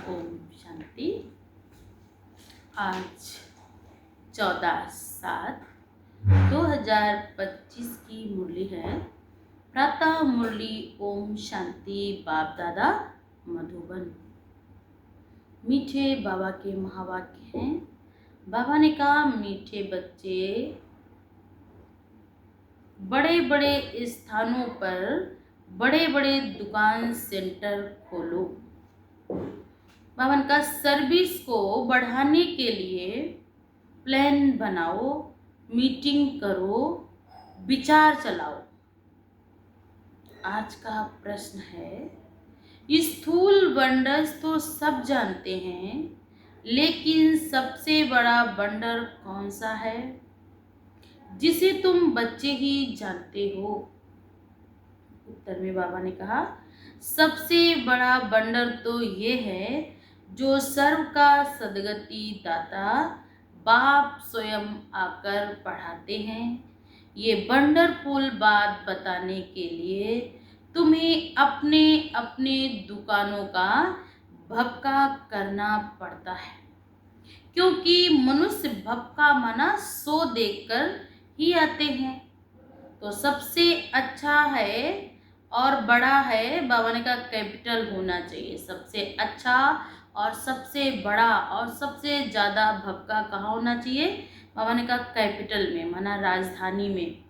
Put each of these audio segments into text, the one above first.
ओम शांति। आज 14/7/2025 की मुरली है। प्रातः मुरली ओम शांति बाप दादा मधुबन। मीठे बाबा के महावाक्य हैं। बाबा ने कहा, मीठे बच्चे बड़े बड़े स्थानों पर बड़े बड़े दुकान सेंटर खोलो। बाबा ने कहा, सर्विस को बढ़ाने के लिए प्लान बनाओ, मीटिंग करो, विचार चलाओ। आज का प्रश्न है, स्थूल वंडर्स तो सब जानते हैं, लेकिन सबसे बड़ा वंडर कौन सा है जिसे तुम बच्चे ही जानते हो? उत्तर में बाबा ने कहा, सबसे बड़ा वंडर तो ये है जो सर्व का सदगति दाता बाप स्वयं आकर पढ़ाते हैं। ये वंडरफुल बात बताने के लिए तुम्हें अपने अपने दुकानों का भपका करना पड़ता है, क्योंकि मनुष्य भपका माना सो देखकर ही आते हैं। तो सबसे अच्छा है और बड़ा है, बाबा ने कहा कैपिटल होना चाहिए। सबसे अच्छा और सबसे बड़ा और सबसे ज़्यादा भपका कहाँ होना चाहिए? बाबा ने कहा कैपिटल में, माना राजधानी में,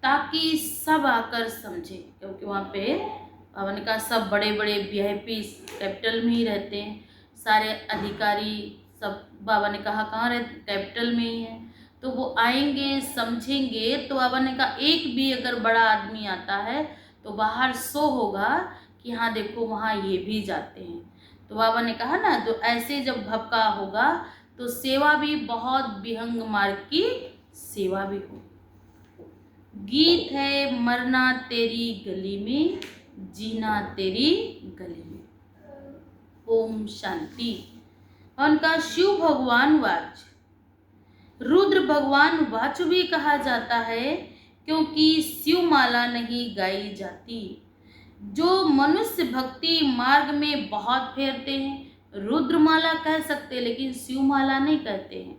ताकि सब आकर समझे। क्योंकि वहाँ पे बाबा ने कहा सब बड़े बड़े वीआईपी कैपिटल में ही रहते हैं, सारे अधिकारी सब बाबा ने कहा कहाँ रहते? कैपिटल में ही है। तो वो आएंगे, समझेंगे। तो बाबा ने कहा एक भी अगर बड़ा आदमी आता है तो बाहर शो होगा कि हाँ देखो वहाँ ये भी जाते हैं। तो बाबा ने कहा ना, जो ऐसे जब भपका होगा तो सेवा भी बहुत विहंग मार्ग की सेवा भी हो। गीत है, मरना तेरी गली में, जीना तेरी गली में। ओम शांति। उनका शिव भगवान वाच, रुद्र भगवान वाच भी कहा जाता है, क्योंकि शिव माला नहीं गाई जाती। जो मनुष्य भक्ति मार्ग में बहुत फेरते हैं, रुद्र माला कह सकते, लेकिन शिव माला नहीं कहते हैं।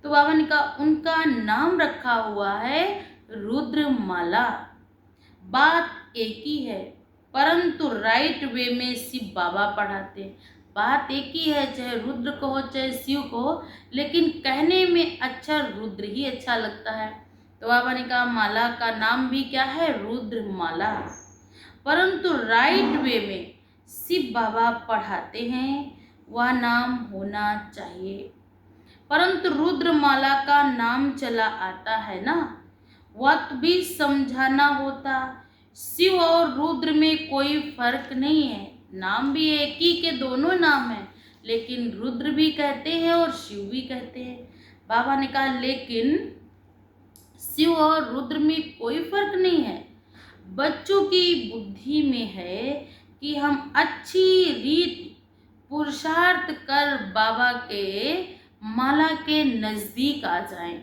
तो बाबा ने कहा उनका नाम रखा हुआ है रुद्र माला। बात एक ही है, परंतु राइट वे में शिव बाबा पढ़ाते हैं। बात एक ही है, चाहे रुद्र को हो चाहे शिव को हो, लेकिन कहने में अच्छा रुद्र ही अच्छा लगता है। तो बाबा ने कहा माला का नाम भी क्या है? रुद्र माला। परंतु राइट वे में शिव बाबा पढ़ाते हैं, वह नाम होना चाहिए। परंतु रुद्र माला का नाम चला आता है ना, वह भी समझाना होता। शिव और रुद्र में कोई फर्क नहीं है, नाम भी एक ही के दोनों नाम हैं, लेकिन रुद्र भी कहते हैं और शिव भी कहते हैं। बाबा ने कहा लेकिन शिव और रुद्र में कोई फर्क नहीं है। बच्चों की बुद्धि में है कि हम अच्छी रीत पुरुषार्थ कर बाबा के माला के नजदीक आ जाएं।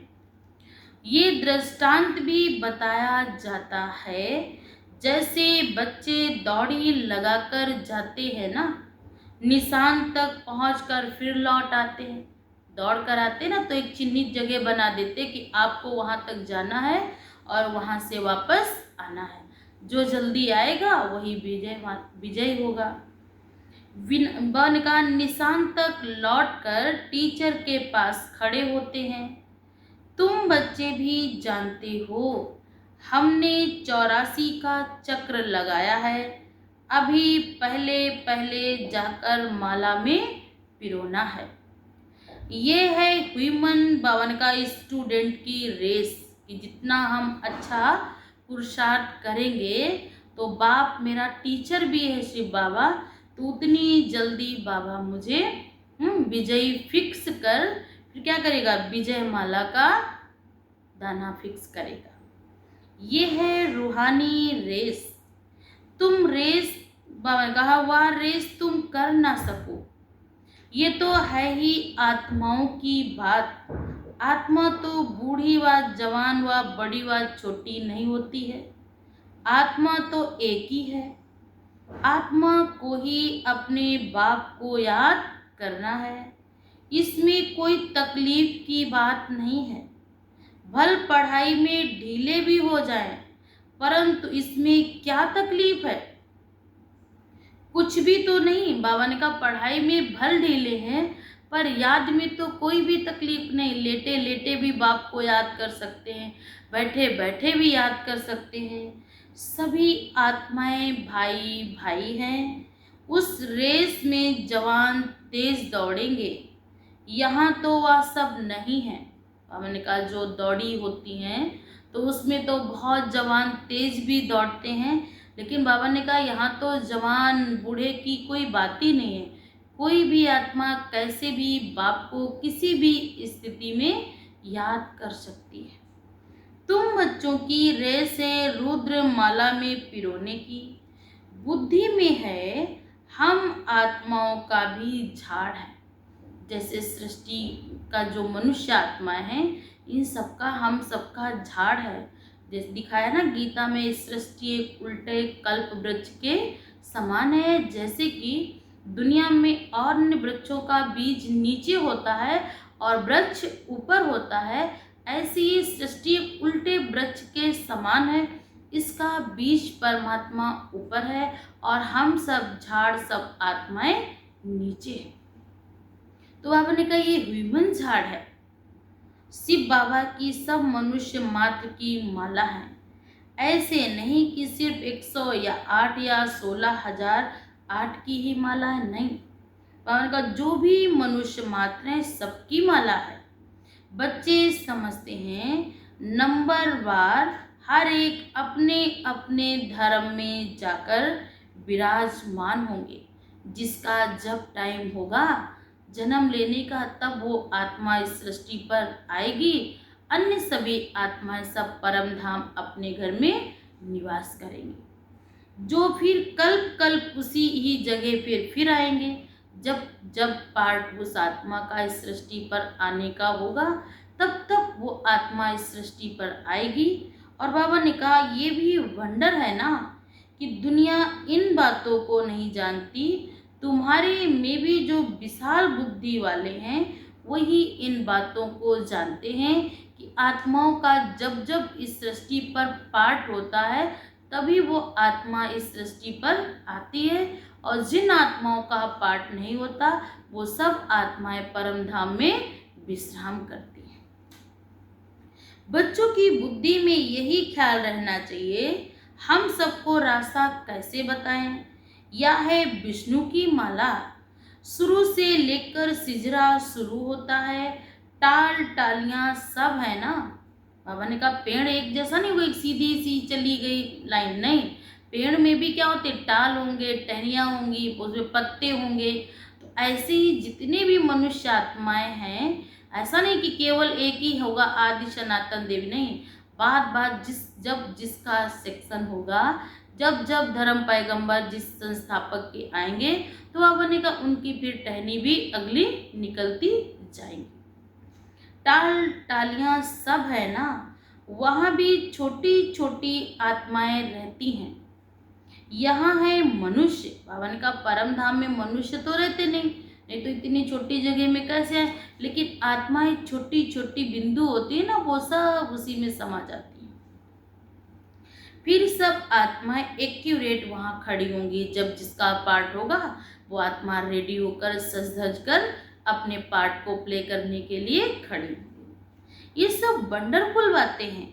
ये दृष्टांत भी बताया जाता है, जैसे बच्चे दौड़ी लगाकर जाते हैं ना, निशान तक पहुंचकर फिर लौट आते हैं। दौड़ कर आते ना तो एक चिन्हित जगह बना देते कि आपको वहां तक जाना है और वहां से वापस आना है। जो जल्दी आएगा वही विजय होगा। वन का निशान तक लौटकर टीचर के पास खड़े होते हैं। तुम बच्चे भी जानते हो, हमने 84 का चक्र लगाया है। अभी पहले पहले जाकर माला में पिरोना है। ये है ह्यूमन भवन का स्टूडेंट की रेस, कि जितना हम अच्छा पुरुषार्थ करेंगे तो बाप मेरा टीचर भी है शिव बाबा, तो उतनी जल्दी बाबा मुझे विजयी फिक्स कर, फिर क्या करेगा? विजय माला का दाना फिक्स करेगा। ये है रूहानी रेस। तुम रेस, बाबा ने कहा वह रेस तुम कर ना सको। ये तो है ही आत्माओं की बात। आत्मा तो बूढ़ी व जवान व बड़ी व छोटी नहीं होती है। आत्मा तो एक ही है। आत्मा को ही अपने बाप को याद करना है। इसमें कोई तकलीफ की बात नहीं है। भल पढ़ाई में ढीले भी हो जाएं, परंतु इसमें क्या तकलीफ है? कुछ भी तो नहीं। बाबा ने कहा पढ़ाई में भल ढीले हैं, पर याद में तो कोई भी तकलीफ नहीं। लेटे लेटे भी बाप को याद कर सकते हैं, बैठे बैठे भी याद कर सकते हैं। सभी आत्माएं भाई भाई हैं। उस रेस में जवान तेज दौड़ेंगे। यहाँ तो वह सब नहीं है। बाबा ने कहा जो दौड़ी होती हैं तो उसमें तो बहुत जवान तेज भी दौड़ते हैं, लेकिन बाबा ने कहा यहाँ तो जवान बूढ़े की कोई बात ही नहीं है। कोई भी आत्मा कैसे भी बाप को किसी भी स्थिति में याद कर सकती है। तुम बच्चों की रेस है रुद्र माला में पिरोने की, बुद्धि में है हम आत्माओं का भी झाड़ है। जैसे सृष्टि का जो मनुष्य आत्मा है, इन सबका हम सबका झाड़ है। जैसे दिखाया ना गीता में, सृष्टि एक उल्टे कल्प वृक्ष के समान है। जैसे कि दुनिया में और अन्य वृक्षों का बीज नीचे होता है और वृक्ष ऊपर होता है, ऐसी ही सृष्टि एक उल्टे वृक्ष के समान है। इसका बीज परमात्मा ऊपर है और हम सब झाड़, सब आत्माएं नीचे है। तो बाबा ने कहा ये ह्यूमन झाड़ है। शिव बाबा की सब मनुष्य मात्र की माला है। ऐसे नहीं कि सिर्फ 100 या 8 या 16,008 की ही माला है, नहीं। बाबा ने कहा जो भी मनुष्य मात्र है सबकी माला है। बच्चे समझते हैं नंबरवार हर एक अपने अपने धर्म में जाकर विराजमान होंगे। जिसका जब टाइम होगा जन्म लेने का, तब वो आत्मा इस सृष्टि पर आएगी। अन्य सभी आत्माएं सब परम धाम अपने घर में निवास करेंगे, जो फिर कल्प कल्प उसी ही जगह फिर आएंगे। जब जब पार्ट उस आत्मा का इस सृष्टि पर आने का होगा, तब तब वो आत्मा इस सृष्टि पर आएगी। और बाबा ने कहा ये भी वंडर है ना कि दुनिया इन बातों को नहीं जानती। तुम्हारे में भी जो विशाल बुद्धि वाले हैं वही इन बातों को जानते हैं कि आत्माओं का जब जब इस सृष्टि पर पाठ होता है तभी वो आत्मा इस सृष्टि पर आती है, और जिन आत्माओं का पाठ नहीं होता वो सब आत्माएं परम धाम में विश्राम करती हैं। बच्चों की बुद्धि में यही ख्याल रहना चाहिए हम सबको रास्ता कैसे बताएं। यह है विष्णु की माला। शुरू से लेकर सिजरा शुरू होता है, टाल टालियां सब है ना। बाबा ने कहा पेड़ एक जैसा नहीं, वो एक सीधी सी चली गई लाइन नहीं। पेड़ में भी क्या होते, टाल होंगे, टहनियाँ होंगी, उसमें पत्ते होंगे। तो ऐसे ही जितने भी मनुष्य आत्माएं हैं, ऐसा नहीं कि केवल एक ही होगा आदि सनातन देवी, नहीं। बात बात जब जिसका सेक्शन होगा, जब जब धर्म पैगंबर जिस संस्थापक के आएंगे, तो बाबा ने कहा उनकी फिर टहनी भी अगली निकलती जाएंगी। टाल टालियां सब है ना, वहाँ भी छोटी छोटी आत्माएं रहती हैं। यहाँ है मनुष्य। बाबा ने कहा परम धाम में मनुष्य तो रहते नहीं, नहीं तो इतनी छोटी जगह में कैसे है। लेकिन आत्माएं छोटी छोटी बिंदु होती है ना, वो सब उसी में समा जाती हैं। फिर सब आत्माएं एक्यूरेट वहाँ खड़ी होंगी। जब जिसका पार्ट होगा वो आत्मा रेडी होकर सज धज कर अपने पार्ट को प्ले करने के लिए खड़ी होंगी। ये सब वंडरफुल बातें हैं।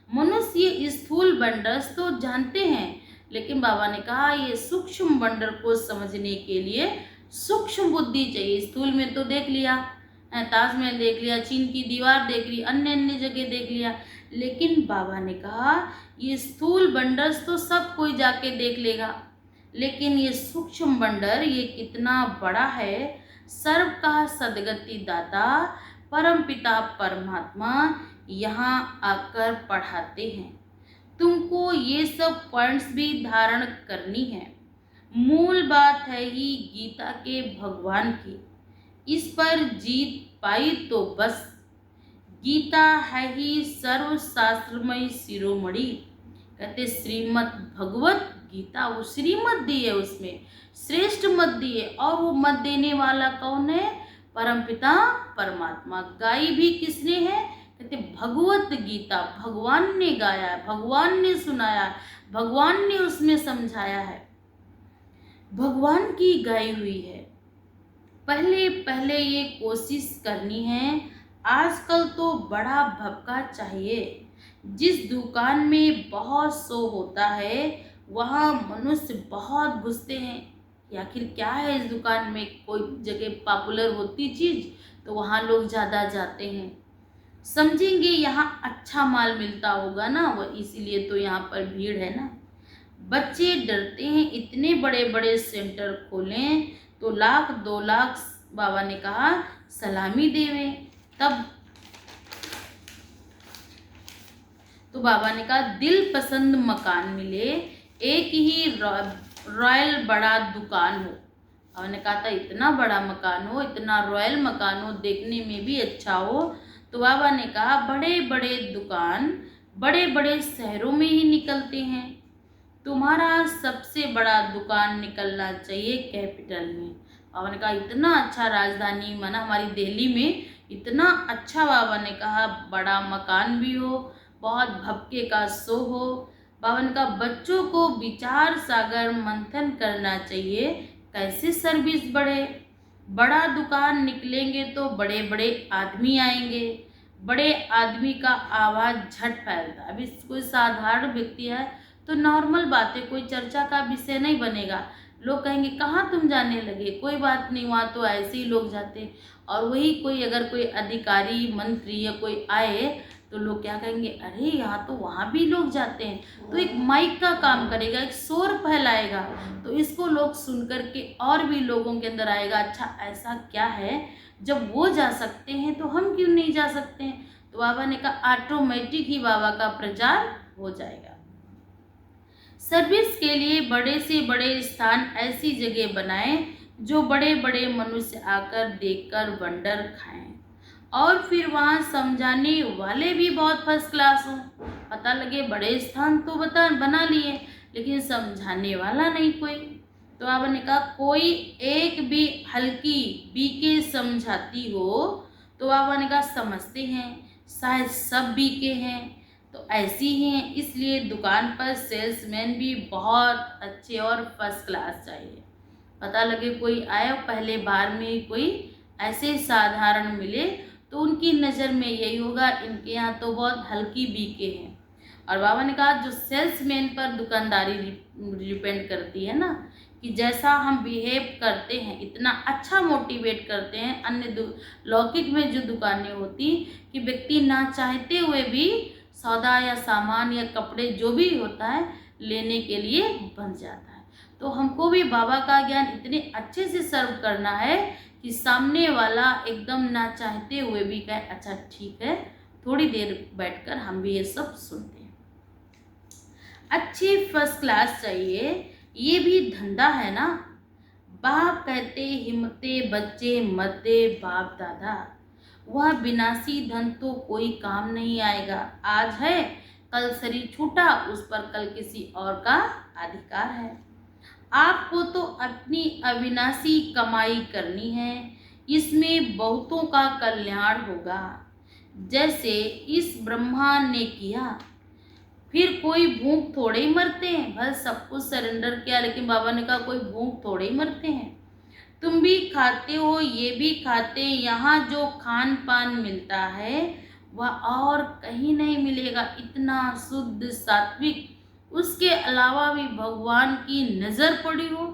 मनुष्य ये स्थूल वंडर्स तो जानते हैं, लेकिन बाबा ने कहा ये सूक्ष्म वंडर को समझने के लिए सूक्ष्म बुद्धि चाहिए। स्थूल में तो देख लिया, ताजमहल देख लिया, चीन की दीवार देख ली, अन्य अन्य जगह देख लिया, लेकिन बाबा ने कहा ये स्थूल वंडर्स तो सब कोई जाके देख लेगा, लेकिन ये सूक्ष्म वंडर ये कितना बड़ा है। सर्व का सदगति दाता परम पिता परमात्मा यहाँ आकर पढ़ाते हैं। तुमको ये सब पॉइंट्स भी धारण करनी है। मूल बात है ही गीता के भगवान की, इस पर जीत पाई तो बस। गीता है ही सर्वशास्त्रमय शिरोमणि, कहते श्रीमद् भगवत गीता, वो श्रीमत दी है, उसमें श्रेष्ठ मत दी है। और वो मत देने वाला कौन है? परमपिता परमात्मा। गाई भी किसने है? कहते भगवत गीता, भगवान ने गाया है, भगवान ने सुनाया, भगवान ने उसमें समझाया है, भगवान की गाई हुई है। पहले पहले ये कोशिश करनी है। आजकल तो बड़ा भपका चाहिए। जिस दुकान में बहुत शो होता है वहाँ मनुष्य बहुत घुसते हैं कि आखिर क्या है इस दुकान में। कोई जगह पॉपुलर होती चीज़ तो वहाँ लोग ज़्यादा जाते हैं, समझेंगे यहाँ अच्छा माल मिलता होगा ना, वो इसीलिए तो यहाँ पर भीड़ है ना। बच्चे डरते हैं, इतने बड़े बड़े सेंटर खोलें तो 1 लाख 2 लाख बाबा ने कहा सलामी देवें। तब तो बाबा ने कहा दिल पसंद मकान मिले, एक ही रॉयल बड़ा दुकान हो। बाबा ने कहा था इतना बड़ा मकान हो, इतना रॉयल मकान हो, देखने में भी अच्छा हो। तो बाबा ने कहा बड़े बड़े दुकान बड़े बड़े शहरों में ही निकलते हैं, तुम्हारा सबसे बड़ा दुकान निकलना चाहिए कैपिटल में। बाबा ने कहा इतना अच्छा राजधानी माना हमारी दिल्ली में इतना अच्छा, बाबा ने कहा बड़ा मकान भी हो, बहुत भपके का शो हो। बाबा ने कहा बच्चों को विचार सागर मंथन करना चाहिए, कैसे सर्विस बढ़े। बड़ा दुकान निकलेंगे तो बड़े बड़े आदमी आएंगे, बड़े आदमी का आवाज़ झट फैलता है। अभी कोई साधारण व्यक्ति है तो नॉर्मल बात है, कोई चर्चा का विषय नहीं बनेगा। लोग कहेंगे कहाँ तुम जाने लगे, कोई बात नहीं, वहाँ तो ऐसे ही लोग जाते। और वही कोई अगर कोई अधिकारी मंत्री या कोई आए तो लोग क्या कहेंगे, अरे यहाँ तो वहाँ भी लोग जाते हैं। तो एक माइक का काम करेगा, एक शोर फैलाएगा, तो इसको लोग सुन करके और भी लोगों के अंदर आएगा, अच्छा ऐसा क्या है, जब वो जा सकते हैं तो हम क्यों नहीं जा सकते हैं। तो बाबा ने कहा ऑटोमेटिक ही बाबा का प्रचार हो जाएगा। सर्विस के लिए बड़े से बड़े स्थान ऐसी जगह बनाएं जो बड़े बड़े मनुष्य आकर देखकर वंडर खाएं, और फिर वहाँ समझाने वाले भी बहुत फर्स्ट क्लास हों। पता लगे बड़े स्थान तो बना लिए लेकिन समझाने वाला नहीं कोई। तो आपने कहा कोई एक भी हल्की बीके समझाती हो तो आपने कहा समझते हैं, शायद सब बीके हैं तो ऐसी ही हैं। इसलिए दुकान पर सेल्समैन भी बहुत अच्छे और फर्स्ट क्लास चाहिए। पता लगे कोई आया पहले बार में ही कोई ऐसे साधारण मिले तो उनकी नज़र में यही होगा इनके यहाँ तो बहुत हल्की बीके हैं। और बाबा ने कहा जो सेल्समैन पर दुकानदारी डिपेंड करती है ना, कि जैसा हम बिहेव करते हैं इतना अच्छा मोटिवेट करते हैं। अन्य लौकिक में जो दुकानें होती कि व्यक्ति ना चाहते हुए भी सौदा या सामान या कपड़े जो भी होता है लेने के लिए बन जाता है। तो हमको भी बाबा का ज्ञान इतने अच्छे से सर्व करना है कि सामने वाला एकदम ना चाहते हुए भी कहे अच्छा ठीक है, थोड़ी देर बैठकर हम भी ये सब सुनते हैं। अच्छी फर्स्ट क्लास चाहिए, ये भी धंधा है ना। बाप कहते हिम्मते बच्चे मत दे बाप दादा, वह विनाशी धन तो कोई काम नहीं आएगा। आज है कल शरीर छूटा, उस पर कल किसी और का अधिकार है। आपको तो अपनी अविनाशी कमाई करनी है, इसमें बहुतों का कल्याण होगा। जैसे इस ब्रह्मा ने किया, फिर कोई भूख थोड़े ही मरते हैं। बस सब कुछ सरेंडर किया, लेकिन बाबा ने कहा कोई भूख थोड़े ही मरते हैं। तुम भी खाते हो, ये भी खाते हैं। यहाँ जो खान पान मिलता है वह और कहीं नहीं मिलेगा, इतना शुद्ध सात्विक। उसके अलावा भी भगवान की नज़र पड़ी हो,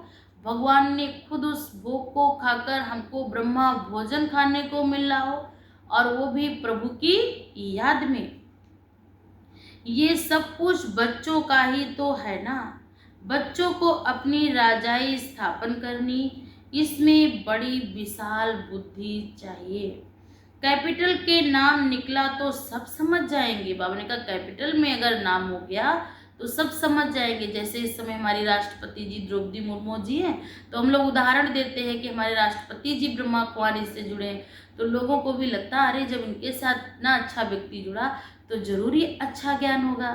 भगवान ने खुद उस भोग को खाकर हमको ब्रह्मा भोजन खाने को मिल रहा हो, और वो भी प्रभु की याद में। ये सब कुछ बच्चों का ही तो है ना। बच्चों को अपनी राजाई स्थापन करनी, इसमें बड़ी विशाल बुद्धि चाहिए। कैपिटल के नाम निकला तो सब समझ जाएंगे। बाबा ने कहा कैपिटल में अगर नाम हो गया तो सब समझ जाएंगे। जैसे इस समय हमारी राष्ट्रपति जी द्रौपदी मुर्मू जी हैं, तो हम लोग उदाहरण देते हैं कि हमारे राष्ट्रपति जी ब्रह्मा कुमारी से जुड़े हैं, तो लोगों को भी लगता है अरे जब इनके साथ इतना अच्छा व्यक्ति जुड़ा तो जरूरी अच्छा ज्ञान होगा।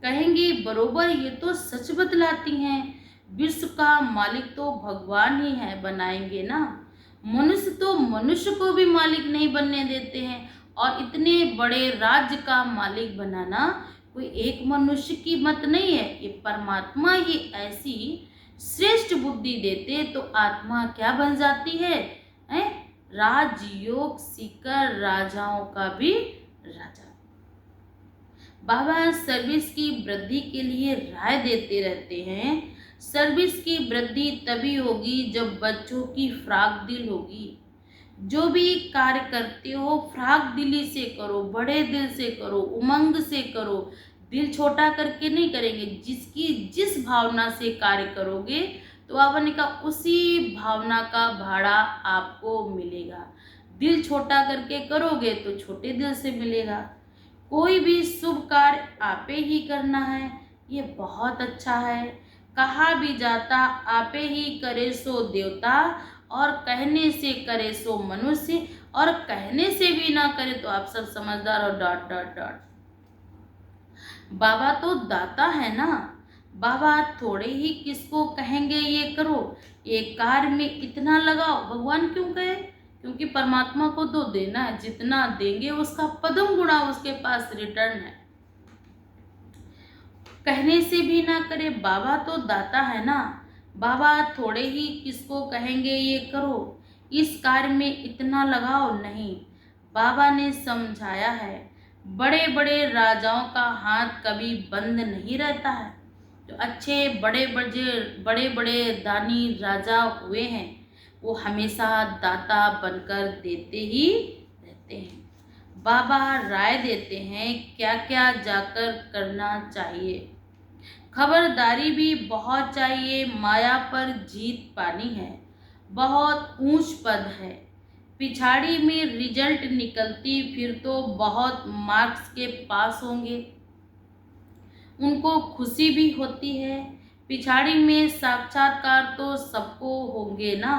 कहेंगे बरोबर, ये तो सच बतलाती हैं। विश्व का मालिक तो भगवान ही है, बनाएंगे ना। मनुष्य तो मनुष्य को भी मालिक नहीं बनने देते हैं, और इतने बड़े राज्य का मालिक बनाना कोई एक मनुष्य की मत नहीं है, ये परमात्मा ही ऐसी श्रेष्ठ बुद्धि देते तो आत्मा क्या बन जाती है, हैं? राजयोग सीकर राजाओं का भी राजा। बाबा सर्विस की वृद्धि के लिए राय देते रहते हैं। सर्विस की वृद्धि तभी होगी जब बच्चों की फ्राक दिल होगी। जो भी कार्य करते हो फ्राक दिली से करो, बड़े दिल से करो, उमंग से करो। दिल छोटा करके नहीं करेंगे। जिसकी जिस भावना से कार्य करोगे तो आपने का उसी भावना का भाड़ा आपको मिलेगा। दिल छोटा करके करोगे तो छोटे दिल से मिलेगा। कोई भी शुभ कार्य आपे ही करना है, ये बहुत अच्छा है। कहा भी जाता आपे ही करे सो देवता, और कहने से करे सो मनुष्य, और कहने से भी ना करे तो आप सब समझदार और डॉट डॉट डॉट। बाबा तो दाता है ना। बाबा थोड़े ही किसको कहेंगे ये करो, ये कार्य में इतना लगाओ। भगवान क्यों कहे? क्योंकि परमात्मा को तो देना है, जितना देंगे उसका पदम गुणा उसके पास रिटर्न है। कहने से भी ना करे, बाबा तो दाता है ना। बाबा थोड़े ही किसको कहेंगे ये करो, इस कार्य में इतना लगाओ नहीं। बाबा ने समझाया है, बड़े बड़े राजाओं का हाथ कभी बंद नहीं रहता है। जो अच्छे बड़े बड़े दानी राजा हुए हैं वो हमेशा दाता बनकर देते ही रहते हैं। बाबा राय देते हैं क्या क्या जाकर करना चाहिए। खबरदारी भी बहुत चाहिए, माया पर जीत पानी है। बहुत ऊंच पद है, पिछाड़ी में रिजल्ट निकलती फिर तो बहुत मार्क्स के पास होंगे। उनको खुशी भी होती है। पिछाड़ी में साक्षात्कार तो सबको होंगे ना,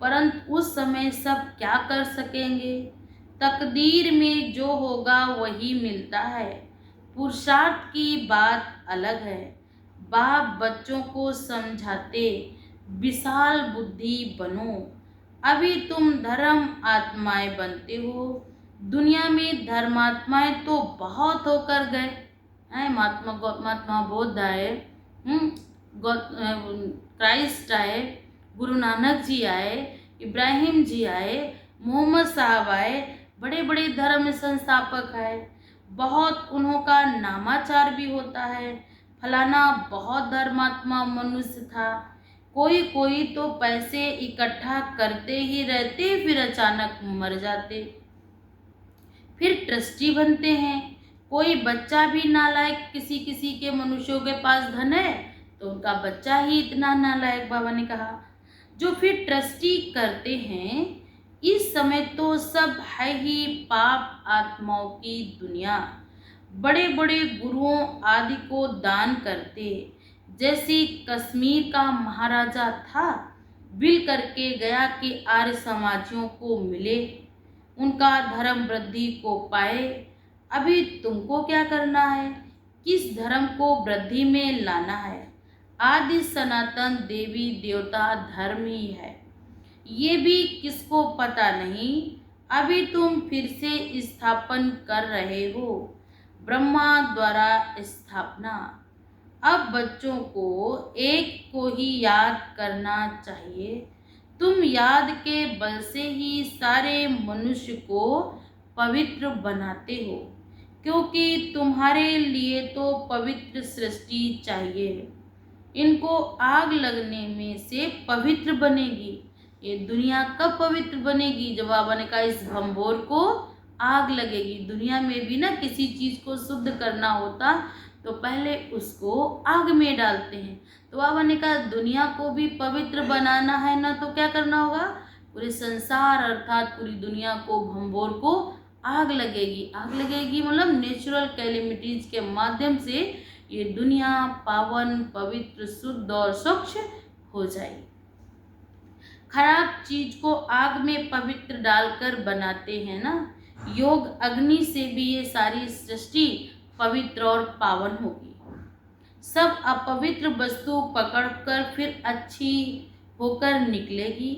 परंतु उस समय सब क्या कर सकेंगे। तकदीर में जो होगा वही मिलता है। पुरुषार्थ की बात अलग है। बाप बच्चों को समझाते, विशाल बुद्धि बनो। अभी तुम धर्म आत्माएं बनते हो। दुनिया में धर्मात्माएं तो बहुत होकर गए हैं। महात्मा बुद्ध आए, क्राइस्ट आए, गुरु नानक जी आए, इब्राहिम जी आए, मोहम्मद साहब आए, बड़े बड़े धर्म संस्थापक आए। बहुत उन्हों का नामाचार भी होता है, फलाना बहुत धर्मात्मा मनुष्य था। कोई कोई तो पैसे इकट्ठा करते ही रहते फिर अचानक मर जाते, फिर ट्रस्टी बनते हैं। कोई बच्चा भी नालायक, किसी किसी के मनुष्यों के पास धन है तो उनका बच्चा ही इतना नालायक, बाबा ने कहा, जो फिर ट्रस्टी करते हैं। इस समय तो सब है ही पाप आत्माओं की दुनिया। बड़े बड़े गुरुओं आदि को दान करते, जैसे कश्मीर का महाराजा था, बिल करके गया कि आर्य समाजियों को मिले, उनका धर्म वृद्धि को पाए। अभी तुमको क्या करना है, किस धर्म को वृद्धि में लाना है। आदि सनातन देवी देवता धर्म ही है, ये भी किसको पता नहीं। अभी तुम फिर से स्थापन कर रहे हो, ब्रह्मा द्वारा स्थापना। अब बच्चों को एक को ही याद करना चाहिए। तुम याद के बल से ही सारे मनुष्य को पवित्र बनाते हो, क्योंकि तुम्हारे लिए तो पवित्र सृष्टि चाहिए। इनको आग लगने में से पवित्र बनेगी। ये दुनिया कब पवित्र बनेगी? जब बाबा ने कहा इस भंबोर को आग लगेगी। दुनिया में भी ना किसी चीज़ को शुद्ध करना होता तो पहले उसको आग में डालते हैं। तो बाबा ने कहा दुनिया को भी पवित्र बनाना है ना, तो क्या करना होगा, पूरे संसार अर्थात पूरी दुनिया को, भंबोर को आग लगेगी। आग लगेगी मतलब नेचुरल कैलेमिटीज के माध्यम से ये दुनिया पावन, पवित्र, शुद्ध और स्वच्छ हो जाएगी। खराब चीज को आग में पवित्र डालकर बनाते हैं ना। योग अग्नि से भी ये सारी सृष्टि पवित्र और पावन होगी। सब अपवित्र वस्तु पकड़कर फिर अच्छी होकर निकलेगी।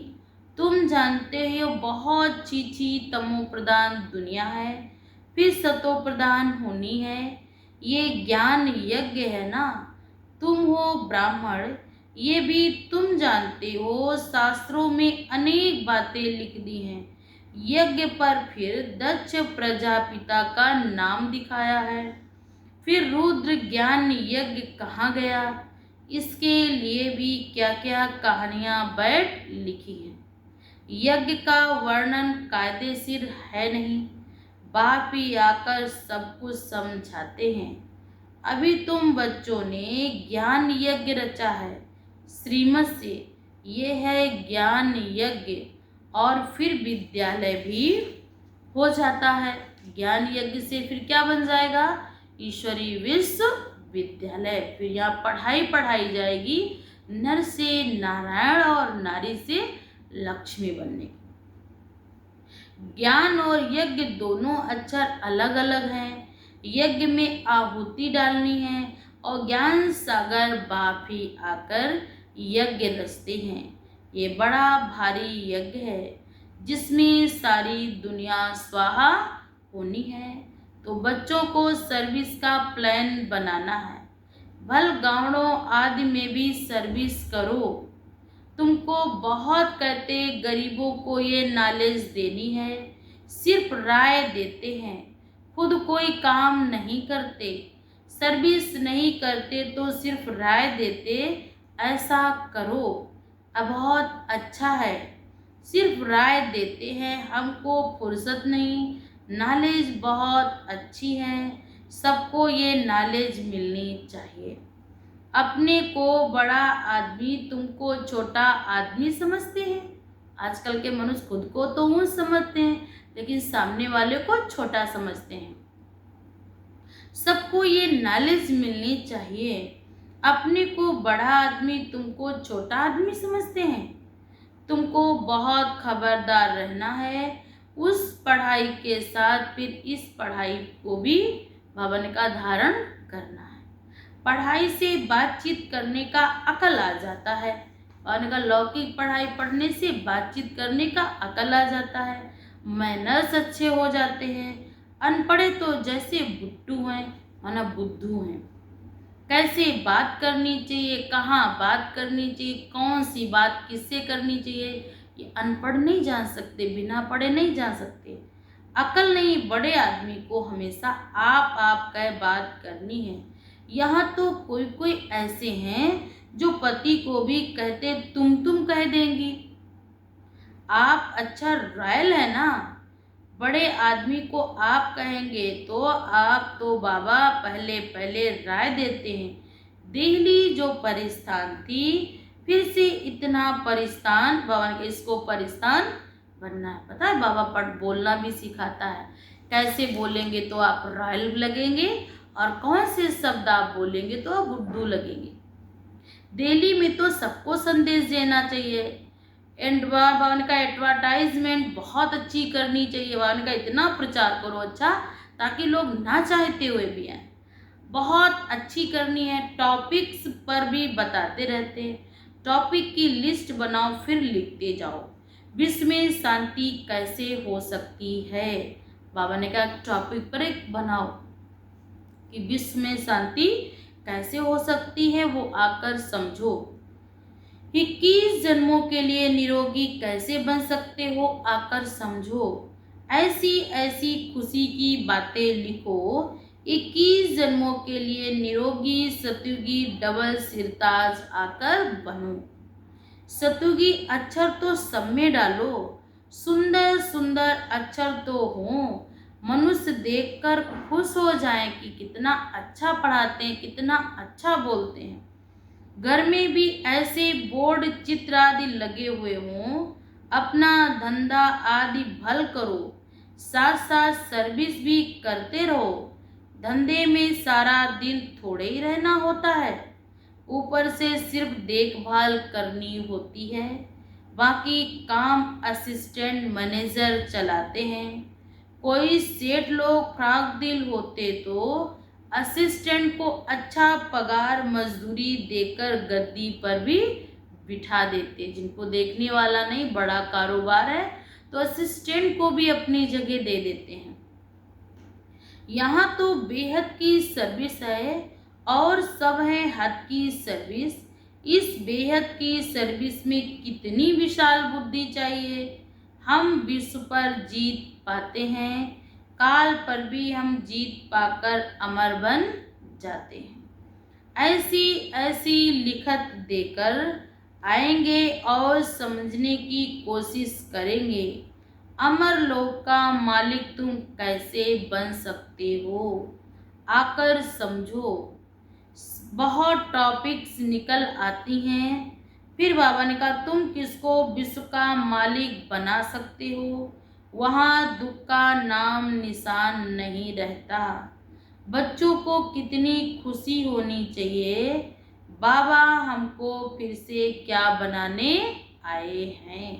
तुम जानते हो बहुत चीची तमो प्रधान दुनिया है, फिर सतो प्रधान होनी है। ये ज्ञान यज्ञ है ना। तुम हो ब्राह्मण, ये भी तुम जानते हो। शास्त्रों में अनेक बातें लिख दी हैं। यज्ञ पर फिर दक्ष प्रजापिता का नाम दिखाया है। फिर रुद्र ज्ञान यज्ञ कहाँ गया, इसके लिए भी क्या क्या कहानियां बैठ लिखी हैं। यज्ञ का वर्णन कायदेशीर है नहीं, बाप ही आकर सब कुछ समझाते हैं। अभी तुम बच्चों ने ज्ञान यज्ञ रचा है श्रीमत से, ये है ज्ञान यज्ञ। और फिर विद्यालय भी हो जाता है। ज्ञान यज्ञ से फिर क्या बन जाएगा, ईश्वरीय विश्वविद्यालय। फिर यहाँ पढ़ाई पढ़ाई जाएगी नर से नारायण और नारी से लक्ष्मी बनने की। ज्ञान और यज्ञ दोनों अक्षर अलग अलग हैं। यज्ञ में आहुति डालनी है और ज्ञान सागर बाप ही आकर यज्ञ रचते हैं। ये बड़ा भारी यज्ञ है जिसमें सारी दुनिया स्वाहा होनी है। तो बच्चों को सर्विस का प्लान बनाना है। भल गाँवों आदि में भी सर्विस करो। तुमको बहुत कहते गरीबों को ये नॉलेज देनी है, सिर्फ राय देते हैं, खुद कोई काम नहीं करते। सर्विस नहीं करते तो सिर्फ राय देते, ऐसा करो अब बहुत अच्छा है। सिर्फ राय देते हैं, हमको फुर्सत नहीं। नॉलेज बहुत अच्छी है, सबको ये नॉलेज मिलनी चाहिए। अपने को बड़ा आदमी तुमको छोटा आदमी समझते हैं। आजकल के मनुष्य खुद को तो ऊंच समझते हैं, लेकिन सामने वाले को छोटा समझते हैं। सबको ये नॉलेज मिलनी चाहिए। अपने को बड़ा आदमी तुमको छोटा आदमी समझते हैं। तुमको बहुत खबरदार रहना है। उस पढ़ाई के साथ फिर इस पढ़ाई को भी भवन का धारण करना है। पढ़ाई से बातचीत करने का अकल आ जाता है। भवन का लौकिक पढ़ाई पढ़ने से बातचीत करने का अकल आ जाता है। मैनर्स अच्छे हो जाते हैं। अनपढ़े तो जैसे बुद्धू हैं माना बुद्धू हैं। कैसे बात करनी चाहिए, कहाँ बात करनी चाहिए, कौन सी बात किससे करनी चाहिए, ये अनपढ़ नहीं जान सकते, बिना पढ़े नहीं जान सकते। अकल नहीं, बड़े आदमी को हमेशा आप कह बात करनी है। यहाँ तो कोई कोई ऐसे हैं जो पति को भी कहते तुम कह देंगी। आप अच्छा रॉयल है ना, बड़े आदमी को आप कहेंगे तो आप तो बाबा पहले राय देते हैं। दिल्ली जो परिस्थान थी, फिर से इतना परिस्थान भवन के इसको परिस्थान बनना है। पता है बाबा पढ़ बोलना भी सिखाता है। कैसे बोलेंगे तो आप रॉयल लगेंगे और कौन से शब्द आप बोलेंगे तो आप बुद्धू लगेंगे। दिल्ली में तो सबको संदेश देना चाहिए। भवन का एडवर्टाइजमेंट बहुत अच्छी करनी चाहिए। भवन का इतना प्रचार करो अच्छा, ताकि लोग ना चाहते हुए भी आए। बहुत अच्छी करनी है। टॉपिक्स पर भी बताते रहते हैं। टॉपिक की लिस्ट बनाओ, फिर लिखते जाओ। विश्व में शांति कैसे हो सकती है, बाबा ने कहा टॉपिक पर एक बनाओ कि विश्व में शांति कैसे हो सकती है, वो आकर समझो। 21 जन्मों के लिए निरोगी कैसे बन सकते हो, आकर समझो। ऐसी ऐसी खुशी की बातें लिखो। 21 जन्मों के लिए निरोगी सतयुगी डबल सिरताज आकर बनो। सतयुगी अक्षर तो सब में डालो। सुंदर सुंदर अक्षर तो हो, मनुष्य देखकर खुश हो जाएं कि कितना अच्छा पढ़ाते हैं, कितना अच्छा बोलते हैं। घर में भी ऐसे बोर्ड चित्र आदि लगे हुए हों। अपना धंधा आदि भल करो, साथ साथ सर्विस भी करते रहो। धंधे में सारा दिन थोड़े ही रहना होता है, ऊपर से सिर्फ देखभाल करनी होती है। बाकी काम असिस्टेंट मैनेजर चलाते हैं। कोई सेठ लोग फ्राक दिल होते तो असिस्टेंट को अच्छा पगार मजदूरी देकर गद्दी पर भी बिठा देते। जिनको देखने वाला नहीं, बड़ा कारोबार है, तो असिस्टेंट को भी अपनी जगह दे देते हैं। यहाँ तो बेहद की सर्विस है और सब है हद की सर्विस। इस बेहद की सर्विस में कितनी विशाल बुद्धि चाहिए। हम विश्व पर जीत पाते हैं, काल पर भी हम जीत पाकर अमर बन जाते हैं। ऐसी ऐसी लिखत देकर आएंगे और समझने की कोशिश करेंगे। अमर लोक का मालिक तुम कैसे बन सकते हो, आकर समझो। बहुत टॉपिक्स निकल आती हैं। फिर बाबा ने कहा तुम किसको विश्व का मालिक बना सकते हो, वहाँ दुख का नाम निशान नहीं रहता। बच्चों को कितनी खुशी होनी चाहिए, बाबा हमको फिर से क्या बनाने आए हैं।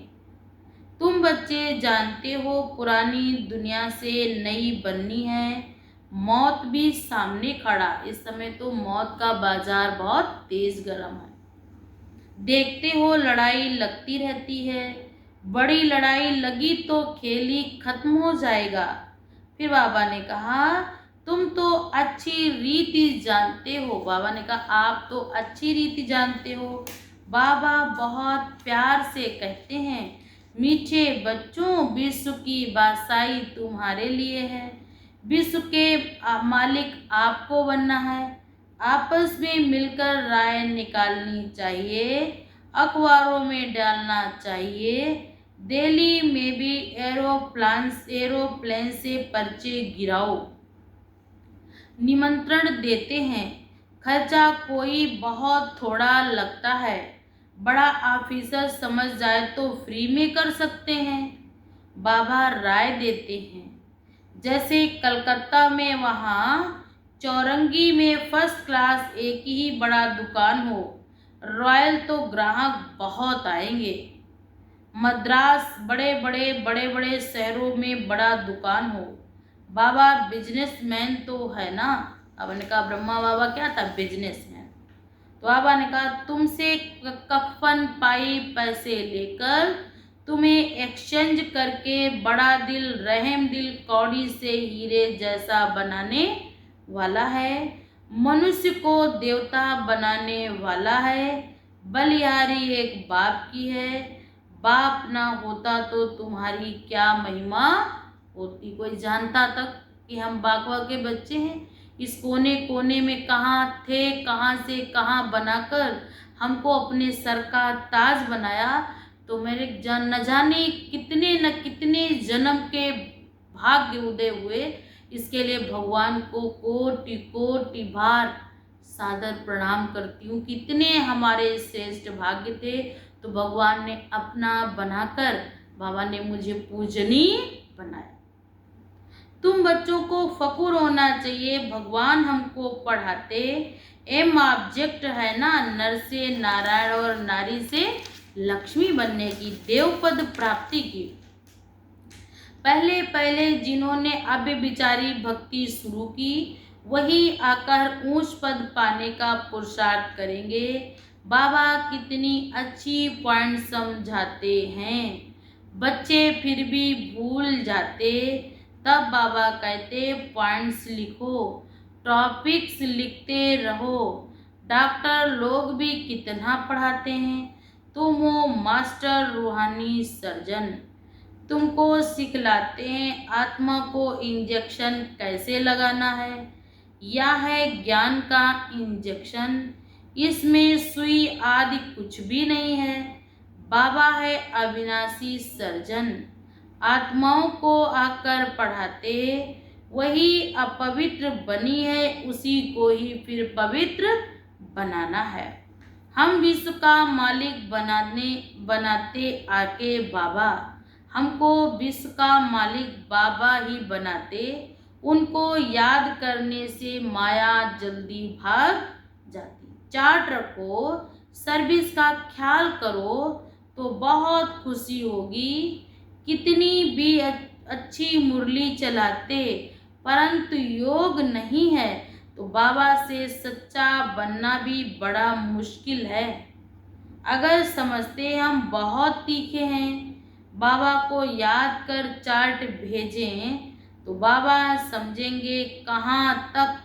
तुम बच्चे जानते हो पुरानी दुनिया से नई बननी है। मौत भी सामने खड़ा। इस समय तो मौत का बाजार बहुत तेज गरम है। देखते हो लड़ाई लगती रहती है। बड़ी लड़ाई लगी तो खेल ही खत्म हो जाएगा। फिर बाबा ने कहा तुम तो अच्छी रीति जानते हो। बाबा ने कहा आप तो अच्छी रीति जानते हो। बाबा बहुत प्यार से कहते हैं मीठे बच्चों, विश्व की बादशाही तुम्हारे लिए है। विश्व के मालिक आपको बनना है। आपस में मिलकर राय निकालनी चाहिए, अखबारों में डालना चाहिए। दिल्ली में भी एरोप्लेन से पर्चे गिराओ, निमंत्रण देते हैं। खर्चा कोई बहुत थोड़ा लगता है। बड़ा ऑफिसर समझ जाए तो फ्री में कर सकते हैं। बाबा राय देते हैं जैसे कलकत्ता में वहाँ चौरंगी में फर्स्ट क्लास एक ही बड़ा दुकान हो, रॉयल तो ग्राहक बहुत आएंगे। मद्रास बड़े बड़े शहरों में बड़ा दुकान हो। बाबा बिजनेसमैन तो है ना। अब ने कहा ब्रह्मा बाबा क्या था, बिजनेसमैन। तो बाबा ने कहा तुमसे कफन पाई पैसे लेकर तुम्हें एक्सचेंज करके बड़ा दिल रहम दिल कौड़ी से हीरे जैसा बनाने वाला है। मनुष्य को देवता बनाने वाला है। बलिहारी एक बाप की है। बाप ना होता तो तुम्हारी क्या महिमा होती। कोई जानता तक कि हम बागवा के बच्चे हैं। इस कोने कोने में कहाँ थे, कहाँ से कहाँ बनाकर हमको अपने सर का ताज बनाया। तो मेरे न जाने कितने न कितने जन्म के भाग्य उदय हुए। इसके लिए भगवान को कोटि कोटि बार सादर प्रणाम करती हूँ। कितने हमारे श्रेष्ठ भाग्य थे। तो भगवान ने अपना बनाकर बाबा ने मुझे पूजनीय बनाया। तुम बच्चों को फकुर होना चाहिए, भगवान हमको पढ़ाते। एम ऑब्जेक्ट है ना, नर से नारायण और नारी से लक्ष्मी बनने की, देवपद प्राप्ति की। पहले पहले जिन्होंने अव्यभिचारी भक्ति शुरू की वही आकर ऊंच पद पाने का पुरुषार्थ करेंगे। बाबा कितनी अच्छी पॉइंट समझाते हैं। बच्चे फिर भी भूल जाते। तब बाबा कहते पॉइंट्स लिखो, टॉपिक्स लिखते रहो। डॉक्टर लोग भी कितना पढ़ाते हैं। तुम हो मास्टर रूहानी सर्जन। तुमको सिखलाते हैं आत्मा को इंजेक्शन कैसे लगाना है। यह है ज्ञान का इंजेक्शन। इसमें सुई आदि कुछ भी नहीं है। बाबा है अविनाशी सर्जन। आत्माओं को आकर पढ़ाते, वही अपवित्र बनी है उसी को ही फिर पवित्र बनाना है। हम विश्व का मालिक बनाते आके बाबा, हमको विश्व का मालिक बाबा ही बनाते। उनको याद करने से माया जल्दी भाग जाती। चार्ट रखो, सर्विस का ख्याल करो तो बहुत खुशी होगी। कितनी भी अच्छी मुरली चलाते परंतु योग नहीं है तो बाबा से सच्चा बनना भी बड़ा मुश्किल है। अगर समझते हम बहुत तीखे हैं, बाबा को याद कर चार्ट भेजें तो बाबा समझेंगे कहाँ तक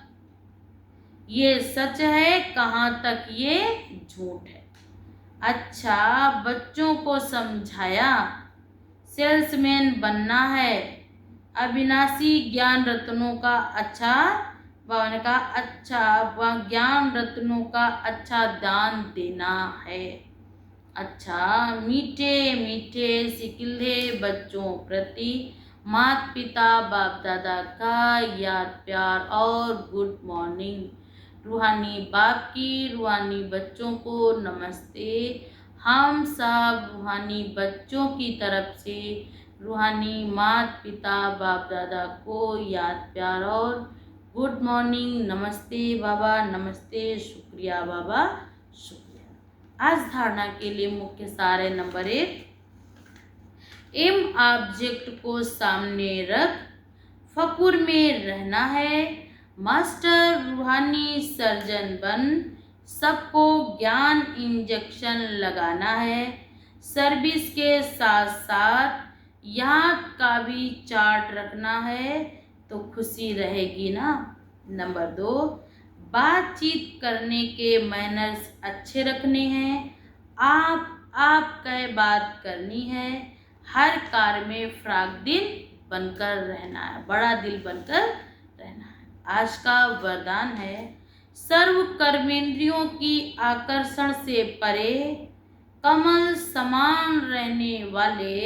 ये सच है, कहाँ तक ये झूठ है। अच्छा, बच्चों को समझाया सेल्समैन बनना है, अविनाशी ज्ञान रत्नों का अच्छा बाबा ने कहा अच्छा ज्ञान रत्नों का अच्छा दान देना है। अच्छा, मीठे मीठे सिकिल्हे बच्चों प्रति माता पिता बाप दादा का याद प्यार और गुड मॉर्निंग। रूहानी बाप की रूहानी बच्चों को नमस्ते। हम सब रूहानी बच्चों की तरफ से रूहानी माता पिता बाप दादा को याद प्यार और गुड मॉर्निंग। नमस्ते बाबा, नमस्ते, शुक्रिया बाबा, शुक्रिया। आज धारणा के लिए मुख्य सार है नंबर 1, एम ऑब्जेक्ट को सामने रख फकुर में रहना है। मास्टर रूहानी सर्जन बन सबको ज्ञान इंजेक्शन लगाना है। सर्विस के साथ साथ यहाँ का भी चार्ट रखना है तो खुशी रहेगी ना। नंबर 2, बातचीत करने के मैनर्स अच्छे रखने हैं। आप कह बात करनी है। हर कार्य में फ्राक दिल बनकर रहना है, बड़ा दिल बनकर रहना है। आज का वरदान है सर्व कर्मेंद्रियों की आकर्षण से परे कमल समान रहने वाले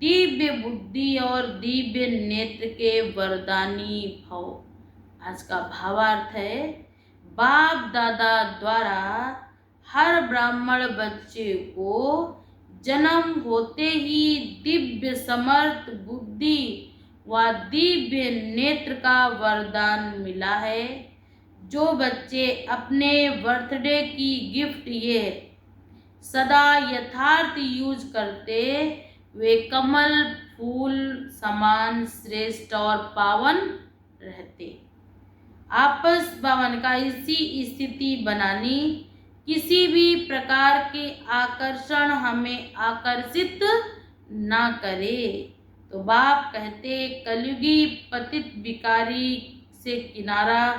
दिव्य बुद्धि और दिव्य नेत्र के वरदानी भव। आज का भावार्थ है बाप दादा द्वारा हर ब्राह्मण बच्चे को जन्म होते ही दिव्य समर्थ बुद्धि व दिव्य नेत्र का वरदान मिला है। जो बच्चे अपने बर्थडे की गिफ्ट ये सदा यथार्थ यूज करते वे कमल फूल समान श्रेष्ठ और पावन रहते। आपस भवन का इसी स्थिति बनानी, किसी भी प्रकार के आकर्षण हमें आकर्षित ना करे। तो बाप कहते कलयुगी पतित विकारी से किनारा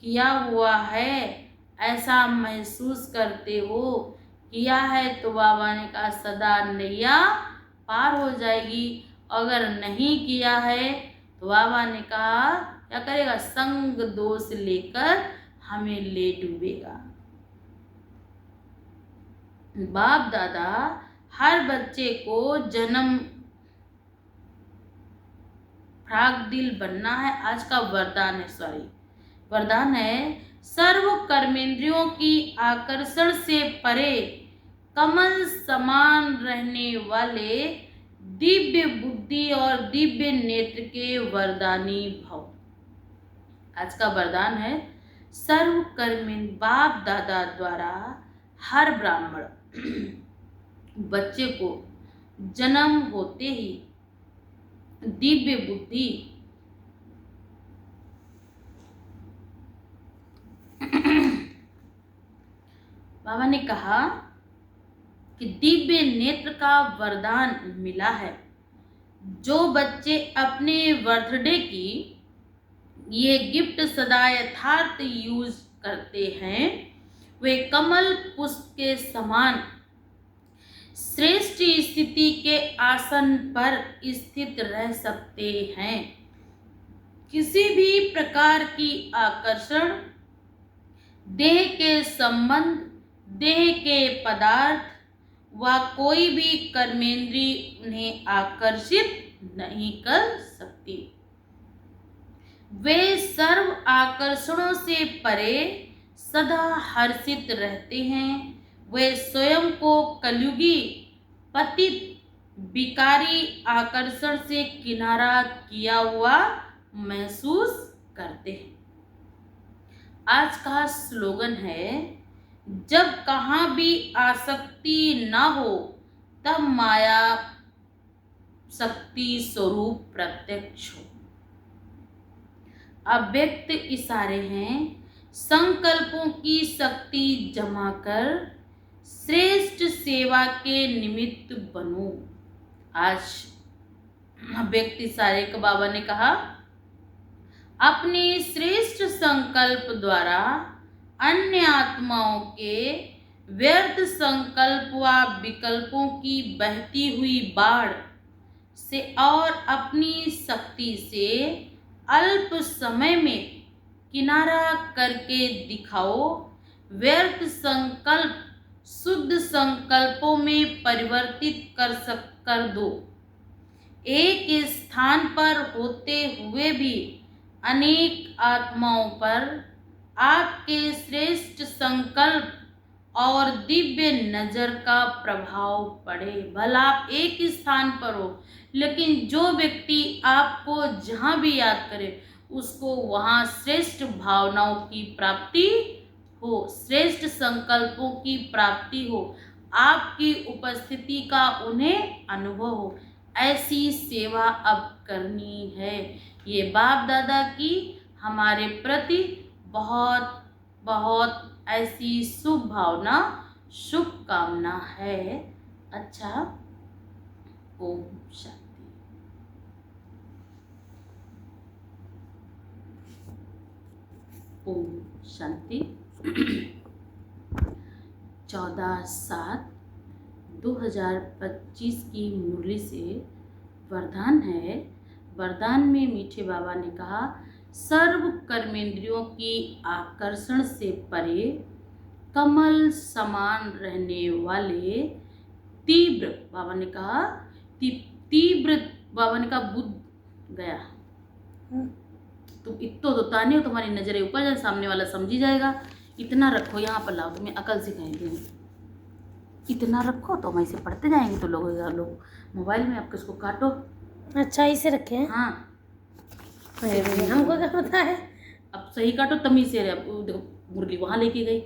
किया हुआ है, ऐसा महसूस करते हो? किया है तो बाबा ने कहा सदा नैया पार हो जाएगी। अगर नहीं किया है तो बाबा ने कहा क्या करेगा, संग दोष लेकर हमें ले डूबेगा। बाप दादा हर बच्चे को जन्म फ्राक दिल बनना है। आज का वरदान है वरदान है सर्व कर्मेंद्रियों की आकर्षण से परे कमल समान रहने वाले दिव्य बुद्धि और दिव्य नेत्र के वरदानी भव। आज का वरदान है सर्व कर्मेंद्र बाप दादा द्वारा हर ब्राह्मण बच्चे को जन्म होते ही दिव्य बुद्धि बाबा ने कहा कि दिव्य नेत्र का वरदान मिला है। जो बच्चे अपने बर्थडे की ये गिफ्ट सदा यथार्थ यूज करते हैं वे कमल पुष्प के समान श्रेष्ठ स्थिति के आसन पर स्थित रह सकते हैं। किसी भी प्रकार की आकर्षण, देह के संबंध, देह के पदार्थ व कोई भी कर्मेंद्रिय उन्हें आकर्षित नहीं कर सकती। वे सर्व आकर्षणों से परे सदा हर्षित रहते हैं। वे स्वयं को कलयुगी पतित विकारी आकर्षण से किनारा किया हुआ महसूस करते हैं। आज का स्लोगन है जब कहाँ भी आसक्ति ना हो तब माया शक्ति स्वरूप प्रत्यक्ष हो। अव्यक्त इशारे हैं। संकल्पों की शक्ति जमा कर श्रेष्ठ सेवा के निमित्त बनो। आज अव्यक्त इशारे को बाबा ने कहा, अपने श्रेष्ठ संकल्प द्वारा अन्य आत्माओं के व्यर्थ संकल्प व विकल्पों की बहती हुई बाढ़ से और अपनी शक्ति से अल्प समय में किनारा करके दिखाओ। व्यर्थ संकल्प शुद्ध संकल्पों में परिवर्तित कर दो। एक स्थान पर होते हुए भी अनेक आत्माओं पर आपके श्रेष्ठ संकल्प और दिव्य नजर का प्रभाव पड़े। भला आप एक स्थान पर हो, लेकिन जो व्यक्ति आपको जहाँ भी याद करे उसको वहाँ श्रेष्ठ भावनाओं की प्राप्ति हो, श्रेष्ठ संकल्पों की प्राप्ति हो, आपकी उपस्थिति का उन्हें अनुभव हो। ऐसी सेवा अब करनी है। ये बाप दादा की हमारे प्रति बहुत बहुत ऐसी शुभ भावना, शुभकामना है। अच्छा, ओम शांति। ओम शांति। 14/7/2025 की मुरली से वरदान है। वरदान में मीठे बाबा ने कहा, सर्व कर्मेंद्रियों की आकर्षण से परे कमल समान रहने वाले तीव्र, बाबा ने कहा तीव्र, बाबा ने कहा बुद्ध गया। तुम इतो तो ताने हो, तुम्हारी नजरें ऊपर जाए, सामने वाला समझी जाएगा। इतना रखो, यहाँ पर लाओ, तुम्हें अकल सिखाएंगे। इतना रखो तो हम ऐसे पढ़ते जाएंगे। तो लोग मोबाइल में आपको इसको काटो। अच्छा, इसे रखे हैं? हाँ, हमको क्या पता है। अब सही काटो, तमीज से। देखो मुरली वहाँ लेके गई।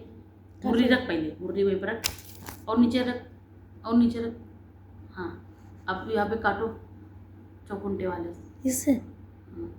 मुरली रख, पहले मुरली वहीं पर रख, और नीचे रख, और नीचे रख। हाँ, अब यहाँ पे काटो चौकुंटे वाले से। इससे हाँ।